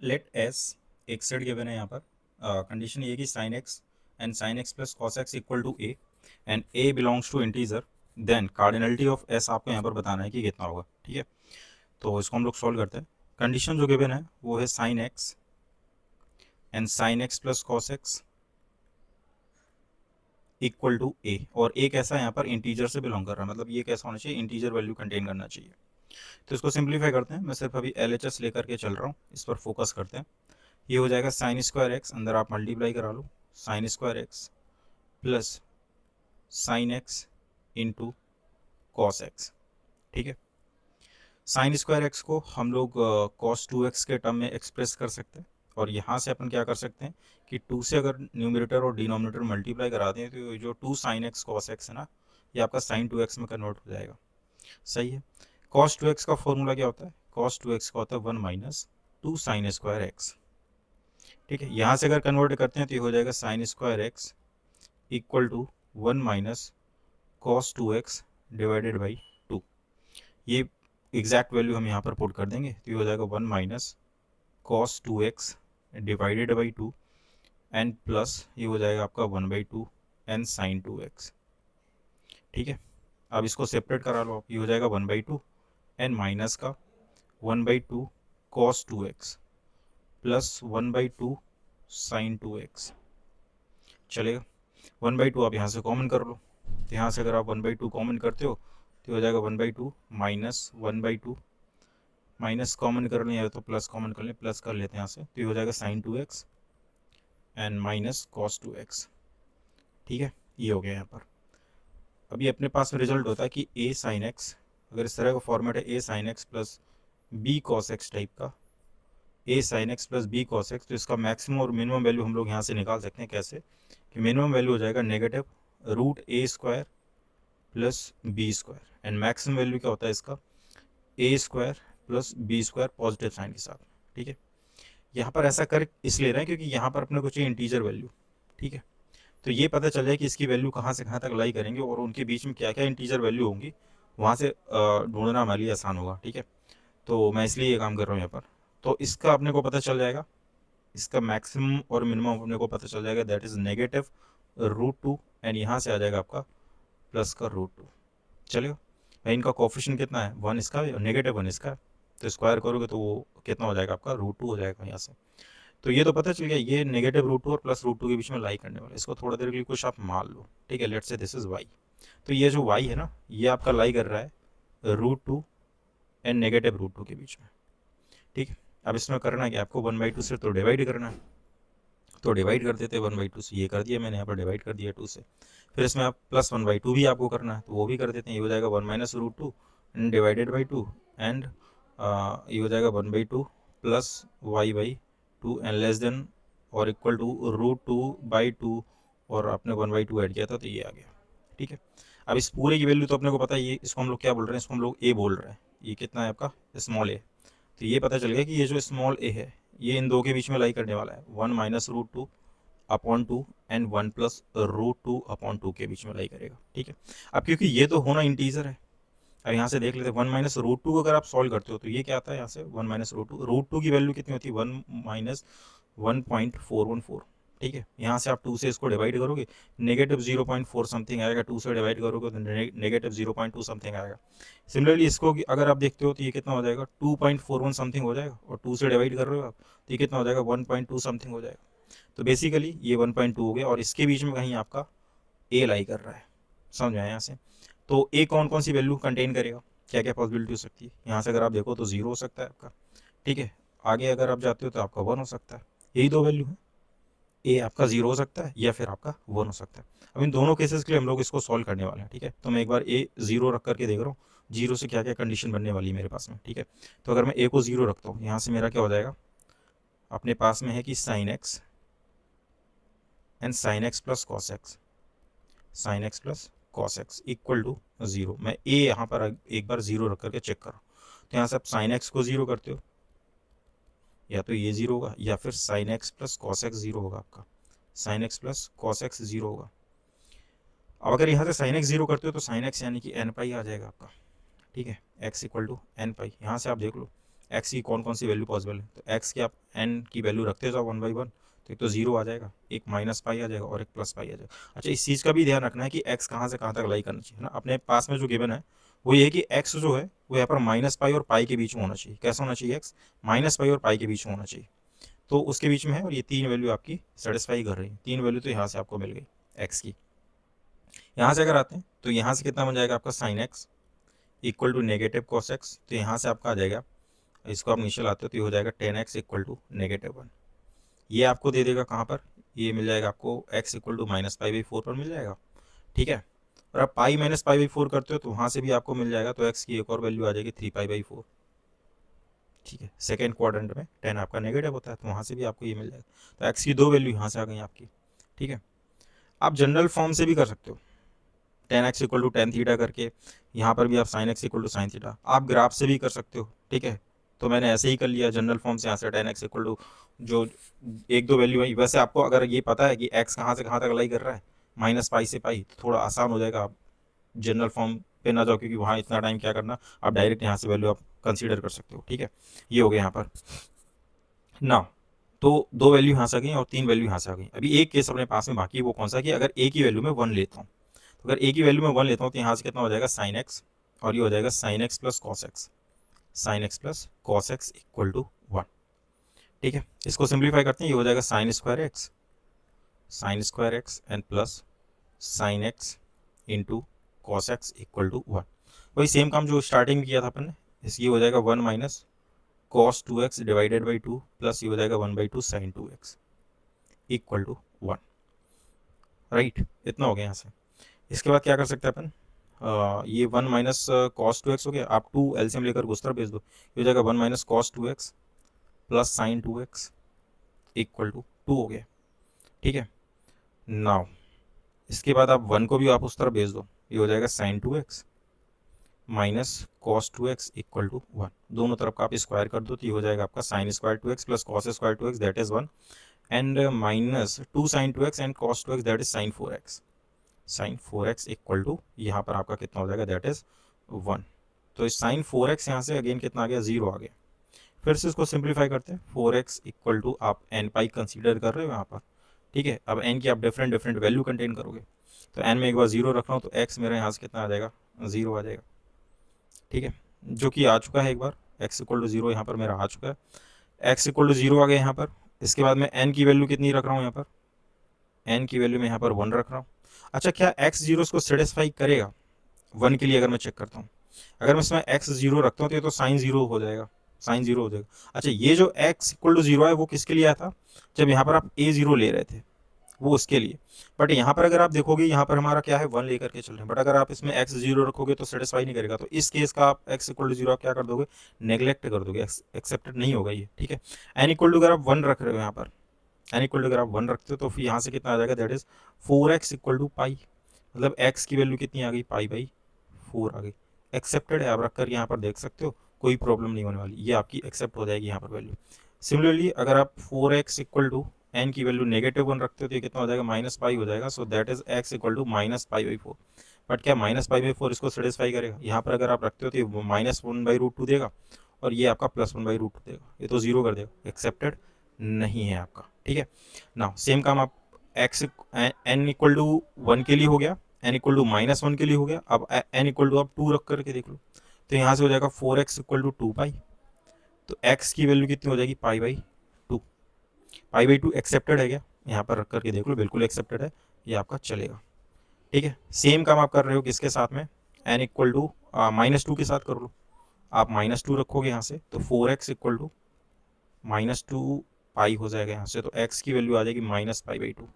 Late S एक set given है यहाँ पर। कंडीशन ये कि sine x and sine x plus cos x equal to a and a belongs to integer, then cardinality of S आपको यहाँ पर बताना है कि कितना होगा। ठीक है, तो इसको हम लोग सॉल्व करते हैं। कंडीशन जो गिवन है वो है sine x and sine x plus cos x equal to a, और ए कैसा है यहाँ पर इंटीजर से बिलोंग कर रहा है, मतलब ये कैसा होना चाहिए, इंटीजर वैल्यू कंटेन करना चाहिए। तो इसको सिंप्लीफाई करते हैं, मैं सिर्फ अभी एल एच एस लेकर के चल रहा हूँ, इस पर फोकस करते हैं। ये हो जाएगा साइन स्क्वायर एक्स, अंदर आप मल्टीप्लाई करा लो, sine square x plus sine x into cos x. ठीक है, साइन स्क्वायर एक्स को हम लोग कॉस टू एक्स के टर्म में एक्सप्रेस कर सकते हैं, और यहाँ से अपन क्या कर सकते हैं कि टू से अगर न्यूमरेटर और डिनोमिनेटर मल्टीप्लाई करा दें तो ये जो two sine x cos x है ना, ये आपका साइन टू एक्स में कन्वर्ट हो जाएगा। सही है, कॉस टू एक्स का फॉर्मूला क्या होता है, कॉस टू एक्स का होता है one minus two sine square x. ठीक है, यहाँ से अगर कन्वर्ट करते हैं तो ये हो जाएगा sine square x equal to one minus cos two x divided by two. ये एग्जैक्ट वैल्यू हम यहाँ पर पुट कर देंगे तो ये हो जाएगा one minus cos two x divided by two and plus ये हो जाएगा आपका one by two and sign two x. ठीक है, अब इसको सेपरेट करा लो आप, ये हो जाएगा one by two and minus का one by two cos two x plus one by two sine two x. चलेगा, वन बाई टू आप यहाँ से कॉमन कर लो, तो यहाँ से अगर आप वन बाई टू कॉमन करते हो तो हो जाएगा one by to minus one by to, minus common कर लें या तो प्लस कॉमन कर लें, प्लस कर लेते हैं यहाँ से, तो ये हो जाएगा sign two x and minus cos two x. ठीक है, ये हो गया यहाँ पर। अभी अपने पास में रिजल्ट होता है कि ए साइन एक्स, अगर इस तरह का फॉर्मेट है a sine x plus b cos x type का, a sine x plus b cos x, तो इसका मैक्सिमम और मिनिमम वैल्यू हम लोग यहाँ से निकाल सकते हैं। कैसे कि मिनिमम वैल्यू हो जाएगा negative root a square plus b square and maximum value क्या होता है इसका, a square plus b square positive sign के साथ। ठीक है, यहाँ पर ऐसा कर इसलिए रहे हैं क्योंकि यहाँ पर अपने को चाहिए इंटीजर वैल्यू। ठीक है, तो ये पता चल जाए कि इसकी वैल्यू कहाँ से कहाँ तक लाई करेंगे और उनके बीच में क्या क्या इंटीजर वैल्यू होंगी, वहाँ से ढूंढना हमारे लिए आसान होगा। ठीक है, तो मैं इसलिए ये काम कर रहा हूँ यहाँ पर। तो इसका अपने को पता चल जाएगा, इसका मैक्सिमम और मिनिमम अपने को पता चल जाएगा, that is negative root two and यहाँ से आ जाएगा आपका प्लस का रूट टू। चलेगा भाई, इनका कोफिशिएंट कितना है, वन इसका है और नेगेटिव वन इसका है, तो स्क्वायर करोगे तो वो कितना हो जाएगा आपका रूट टू हो जाएगा यहाँ से। तो ये तो पता चल गया, ये नेगेटिव रूट टू और प्लस रूट टू के बीच में लाई करने वाला, इसको थोड़ा देर के लिए कुछ आप मान लो। ठीक है, let's say this is why, तो ये जो वाई है ना, ये आपका लाई कर रहा है root two and negative root two के बीच में। ठीक है, अब इसमें करना है कि आपको वन बाई टू से तो डिवाइड करना है, तो डिवाइड कर देते हैं वन बाई टू से, ये कर दिया मैंने यहाँ पर डिवाइड कर दिया टू से। फिर इसमें आप प्लस वन बाई टू भी आपको करना है तो वो भी कर देते हैं, ये हो जाएगा one minus root two and divided by two and ये हो जाएगा one by two plus y by two and less than और equal to root two by two, और आपने वन बाई टू ऐड किया था तो ये आ गया। ठीक है, अब इस पूरे की वैल्यू तो अपने को पता है, ये इसको हम लोग क्या बोल रहे हैं, इसको हम लोग ए बोल रहे हैं, ये कितना है आपका स्मॉल ए। तो ये पता चल गया कि ये जो स्मॉल ए है ये इन दो के बीच में लाई करने वाला है, one minus root two upon two and one plus root two upon two के बीच में लाई करेगा। ठीक है, अब क्योंकि ये तो होना इंटीजर है, अब यहाँ से देख लेते हैं वन माइनस रूट टू को अगर आप सॉल्व करते हो तो ये क्या आता है, यहाँ से वन माइनस रूट टू की वैल्यू कितनी होती है, one minus one point four one four. ठीक है, यहाँ से आप टू से इसको डिवाइड करोगे, negative zero point four something आएगा, टू से डिवाइड करोगे तो negative zero point two something आएगा। सिमिलरली इसको अगर आप देखते हो तो ये कितना हो जाएगा, two point four one something हो जाएगा, और टू से डिवाइड कर रहे हो आप तो ये कितना हो जाएगा, वन पॉइंट टू समथिंग हो जाएगा। तो बेसिकली ये वन पॉइंट टू हो गया और इसके बीच में कहीं आपका ए लाई कर रहा है। समझ में आया यहाँ से, तो ए कौन कौन सी वैल्यू कंटेन करेगा, क्या क्या पॉसिबिलिटी हो सकती है, यहाँ से अगर आप देखो तो जीरो हो सकता है आपका। ठीक है, आगे अगर आप जाते हो तो आपका वन हो सकता है, यही दो वैल्यू है, ए आपका जीरो हो सकता है या फिर आपका वन हो सकता है। अब इन दोनों केसेस के लिए हम लोग इसको सॉल्व करने वाले हैं। ठीक है, तो मैं एक बार ए जीरो रख करके देख रहा हूँ, जीरो से क्या क्या कंडीशन बनने वाली है मेरे पास में। ठीक है, तो अगर मैं ए को जीरो रखता हूँ, यहाँ से मेरा क्या हो जाएगा, अपने पास में है कि sine x and sine x plus cos x, sine x plus cos x equal to zero. मैं ए यहाँ पर एक बार जीरो रख करके चेक करो, तो यहाँ से आप साइन एक्स को जीरो करते हो, या तो ये जीरो होगा या फिर sign x plus cos x zero होगा आपका, sine x plus cos x zero होगा। अब अगर यहाँ से साइन एक्स जीरो करते हो तो साइन एक्स यानी कि एन पाई आ जाएगा आपका। ठीक है, एक्स इक्वल टू एन पाई, यहाँ से आप देख लो एक्स की कौन कौन सी वैल्यू पॉसिबल है, तो एक्स की आप एन की वैल्यू रखते जाओ 1/1, तो एक तो 0 आ जाएगा, एक माइनस पाई आ जाएगा और एक प्लस पाई आ जाएगा। अच्छा, इस चीज़ का भी ध्यान रखना है कि एक्स कहाँ से कहाँ तक लाई करना चाहिए ना, अपने पास में जो गिवन है वो ये है कि एक्स जो है वो यहाँ पर माइनस पाई और पाई के बीच में होना चाहिए। कैसा होना चाहिए, एक्स माइनस पाई और पाई के बीच में होना चाहिए, तो उसके बीच में है, और ये 3 वैल्यू आपकी सेटिस्फाई कर रही है। 3 वैल्यू तो यहाँ से आपको मिल गई एक्स की। यहाँ से अगर आते हैं तो यहाँ से कितना बन जाएगा आपका sine x equal to negative cos x, तो यहाँ से आपका आ जाएगा, इसको आप नीचे लाते हो तो ये हो जाएगा टेन एक्स इक्वल टू -1। ये आपको दे देगा कहाँ पर, ये मिल जाएगा आपको x इक्वल टू -π/4 पर मिल जाएगा। ठीक है, और आप पाई माइनस π/4 करते हो तो वहाँ से भी आपको मिल जाएगा, तो x की एक और वैल्यू आ जाएगी 3π/4। ठीक है, सेकेंड क्वाड्रेंट में 10 आपका नेगेटिव होता है, तो वहाँ से भी आपको ये मिल जाएगा, तो x की 2 वैल्यू यहाँ से आ गई आपकी। ठीक है, आप जनरल फॉर्म से भी कर सकते हो, 10x equal to tan theta करके, यहाँ पर भी आप sin x equal to sine theta, आप ग्राफ से भी कर सकते हो। ठीक है, तो मैंने ऐसे ही कर लिया जनरल फॉर्म से, यहाँ से 10x इक्वल टू जो एक दो वैल्यू आई। वैसे आपको अगर ये पता है कि x कहाँ से कहाँ तक अलाई कर रहा है, -π से पाई, तो थोड़ा आसान हो जाएगा, आप जनरल फॉर्म पे ना जाओ, क्योंकि वहाँ इतना टाइम क्या करना, आप डायरेक्ट यहाँ से वैल्यू आप कंसीडर कर सकते हो। ठीक है, ये हो गया यहाँ पर ना, तो 2 वैल्यू यहाँ से आ गई और 3 वैल्यू यहाँ से आ गई। अभी एक केस अपने पास में बाकी है, वो कौन सा, कि अगर एक ही वैल्यू में 1 लेता हूँ, तो अगर एक ही वैल्यू में 1 लेता हूँ तो यहाँ से कितना हो जाएगा साइन एक्स, और ये हो जाएगा sine x plus cos x, sine x plus cos x equal to 1। ठीक है, इसको सिंप्लीफाई करते हैं, ये हो जाएगा sine square x and plus sine x into cos x equal to 1। वही सेम काम जो स्टार्टिंग में किया था अपन ने, ये हो जाएगा 1 minus cos 2x divided by 2 plus ये हो जाएगा 1/2 sign 2x equal to 1। Right, इतना हो गया यहाँ से। इसके बाद क्या कर सकते हैं अपन, ये 1 माइनस कॉस 2x हो गया, आप 2 एलसीएम लेकर उस तरफ भेज दो, ये हो जाएगा 1 minus cos 2x plus sine 2x equal to 2 हो गया। ठीक है, नाउ इसके बाद आप 1 को भी आप उस तरफ भेज दो, ये हो जाएगा sine 2x minus cos 2x equal to 1। दोनों तरफ का आप स्क्वायर कर दो, तो ये हो जाएगा आपका sine square 2x plus cos square 2x that is 1, and minus 2 sine 2x and cos 2x that is sine 4x, sine 4x equal to यहाँ पर आपका कितना हो जाएगा, दैट इज 1। तो इस साइन 4x यहाँ से अगेन कितना आ गया, 0 आ गया। फिर से इसको सिंप्लीफाई करते हैं, 4x इक्वल टू आप n पाई कंसीडर कर रहे हो यहाँ पर। ठीक है, अब n की आप डिफरेंट डिफरेंट वैल्यू कंटेन करोगे, तो n में एक बार 0 रख रहा हूँ, तो x मेरा यहाँ से कितना आ जाएगा, 0 आ जाएगा। ठीक है, जो कि आ चुका है एक बार, x इक्वल टू 0 यहाँ पर मेरा आ चुका है, x इक्वल टू 0 आ गया यहाँ पर। इसके बाद मैं n की वैल्यू कितनी रख रहा हूँ यहाँ पर, n की वैल्यू में यहाँ पर 1 रख रहा हूँ। अच्छा, क्या x 0 को सेटिस्फाई करेगा 1 के लिए, अगर मैं चेक करता हूँ, अगर मैं इसमें x 0 रखता हूँ तो ये तो साइन 0 हो जाएगा, साइन 0 हो जाएगा। अच्छा, ये जो x इक्वल टू 0 है वो किसके लिए आया था, जब यहाँ पर आप a0 ले रहे थे, वो उसके लिए। बट यहाँ पर अगर आप देखोगे, यहाँ पर हमारा क्या है, 1 लेकर के चल रहे हैं, बट अगर आप इसमें x 0 रखोगे तो सेटिस्फाई नहीं करेगा, तो इस केस का आप x इक्वल टू 0 आप क्या कर दोगे, नेग्लेक्ट कर दोगे, एक्सेप्टेड नहीं होगा ये। ठीक है, n इक्वल टू अगर आप 1 रख रहे हो यहाँ पर, n इक्वल टू अगर आप 1 रखते हो तो फिर यहाँ से कितना आ जाएगा, that is 4x equal to pi, मतलब x की वैल्यू कितनी आ गई, π/4 आ गई। एक्सेप्टेड है, आप रख कर यहाँ पर देख सकते हो, कोई प्रॉब्लम नहीं होने वाली, ये आपकी एक्सेप्ट हो जाएगी यहाँ पर वैल्यू। सिमिलरली अगर आप 4x इक्वल टू n की वैल्यू -1 रखते हो तो ये कितना हो जाएगा, -π हो जाएगा, so that is x equal to -π/4। But क्या -π/4 इसको सेटिस्फाई करेगा, यहाँ पर अगर आप रखते हो तो ये -1/√2 देगा, और ये आपका +1/√2 देगा, ये तो 0 कर देगा, एक्सेप्टेड नहीं है आपका। ठीक है, ना सेम काम आप x n इक्वल टू 1 के लिए हो गया, n इक्वल टू -1 के लिए हो गया, अब n इक्वल टू आप 2 रख करके देख लो, तो यहाँ से हो जाएगा 4x इक्वल टू 2π, तो x की वैल्यू कितनी हो जाएगी, π/2। π/2 एक्सेप्टेड है क्या, यहाँ पर रख करके देख लो, बिल्कुल एक्सेप्टेड है, ये आपका चलेगा। ठीक है, सेम काम आप कर रहे हो किसके साथ में, n इक्वल टू -2 के साथ कर लो, आप -2 रखोगे यहाँ से, तो 4x इक्वल टू -2π हो जाएगा यहाँ से, तो x की वैल्यू आ जाएगी -π/2।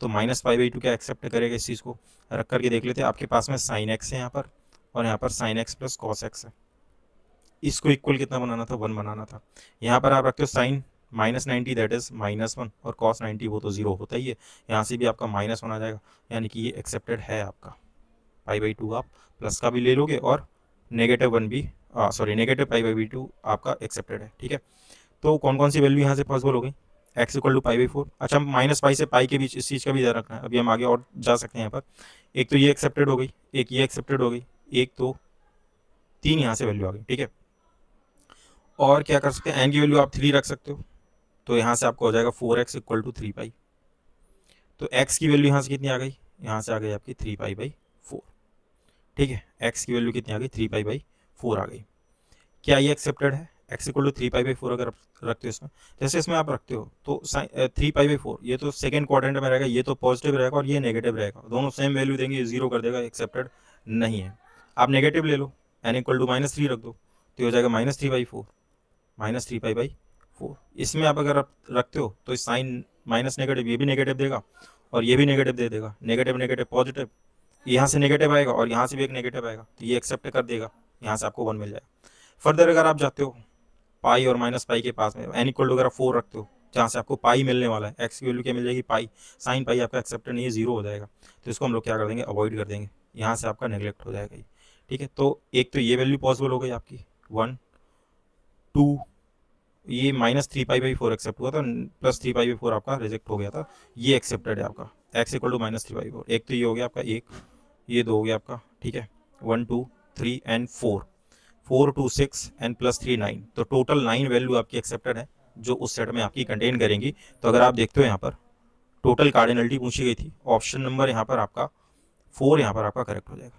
तो -π/2 क्या एक्सेप्ट करेगा, इस चीज़ को रख करके देख लेते हैं। आपके पास में साइन एक्स है यहाँ पर, और यहाँ पर sign x plus cos x है, इसको इक्वल कितना बनाना था, 1 बनाना था। यहाँ पर आप रखते हो साइन -90 दैट इज -1, और कॉस 90 वो तो 0 होता ही है, यहाँ से भी आपका -1 आ जाएगा, यानी कि ये एक्सेप्टेड है आपका। π/2 आप प्लस का भी ले लोगे, और -1 भी -π/2 आपका एक्सेप्टेड है। ठीक है, तो कौन कौन सी वैल्यू यहाँ से पॉसिबल हो गई, x इक्वल टू π/4। अच्छा, -π से पाई के बीच इस चीज़ का भी ध्यान रखना है, अभी हम आगे और जा सकते हैं यहाँ पर। एक तो ये एक्सेप्टेड हो गई, एक ये एक्सेप्टेड हो गई, एक तो 3 यहाँ से वैल्यू आ गई। ठीक है, और क्या कर सकते हैं, एन की वैल्यू आप 3 रख सकते हो, तो यहाँ से आपको हो जाएगा 4x इक्वल टू 3 पाई। तो x की वैल्यू यहाँ से कितनी आ गई, यहाँ से आ गई आपकी 3 पाई बाई 4। ठीक है, x की वैल्यू कितनी आ गई, 3 पाई बाई 4 आ गई। क्या ये एक्सेप्टेड है, x equal to 3 pi by 4 अगर आप रखते हो इसमें, जैसे इसमें आप रखते हो तो 3 पाई बाई 4 ये तो सेकेंड क्वाड्रेंट में रहेगा, ये तो पॉजिटिव रहेगा और ये नेगेटिव रहेगा, दोनों सेम वैल्यू देंगे, ये जीरो कर देगा, एक्सेप्टेड नहीं है। आप नेगेटिव ले लो, n इक्वल टू -3 रख दो, तो ये हो जाएगा -3/4, -3 पाई बाई 4। इसमें आप अगर आप रखते हो तो इस साइन माइनस नेगेटिव, ये भी नेगेटिव देगा और ये भी नेगेटिव दे देगा, नेगेटिव नेगेटिव पॉजिटिव, यहाँ से नेगेटिव आएगा और यहाँ से भी एक नेगेटिव आएगा, तो ये एक्सेप्ट कर देगा, यहाँ से आपको 1 मिल जाएगा। फर्दर अगर आप जाते हो पाई और माइनस पाई के पास में, एन इक्वल टू अगर आप 4 रखते हो, जहाँ से आपको पाई मिलने वाला है, एक्स की वैल्यू क्या मिल जाएगी, पाई, साइन पाई आपका एक्सेप्टेड नहीं है, जीरो हो जाएगा, तो इसको हम लोग क्या कर देंगे, अवॉइड कर देंगे, यहाँ से आपका नेग्लेक्ट हो जाएगा। ठीक है, तो एक तो ये वैल्यू पॉसिबल हो गई आपकी 1, 2, ये -3 पाई बाई 4 एक्सेप्ट हुआ था, +3 पाई बाई 4 आपका रिजेक्ट हो गया था, ये एक्सेप्टेड है आपका, एक्स इक्वल टू -3 पाई 4। एक तो ये हो गया आपका, एक ये दो हो गया आपका। ठीक है, 1 2 3 एंड 4, 4 2 6 एंड +3 9, तो टोटल 9 वैल्यू आपकी एक्सेप्टेड है जो उस सेट में आपकी कंटेन करेंगी। तो अगर आप देखते हो यहाँ पर टोटल कार्डिनलिटी पूछी गई थी, ऑप्शन नंबर यहाँ पर आपका 4 यहाँ पर आपका करेक्ट हो जाएगा।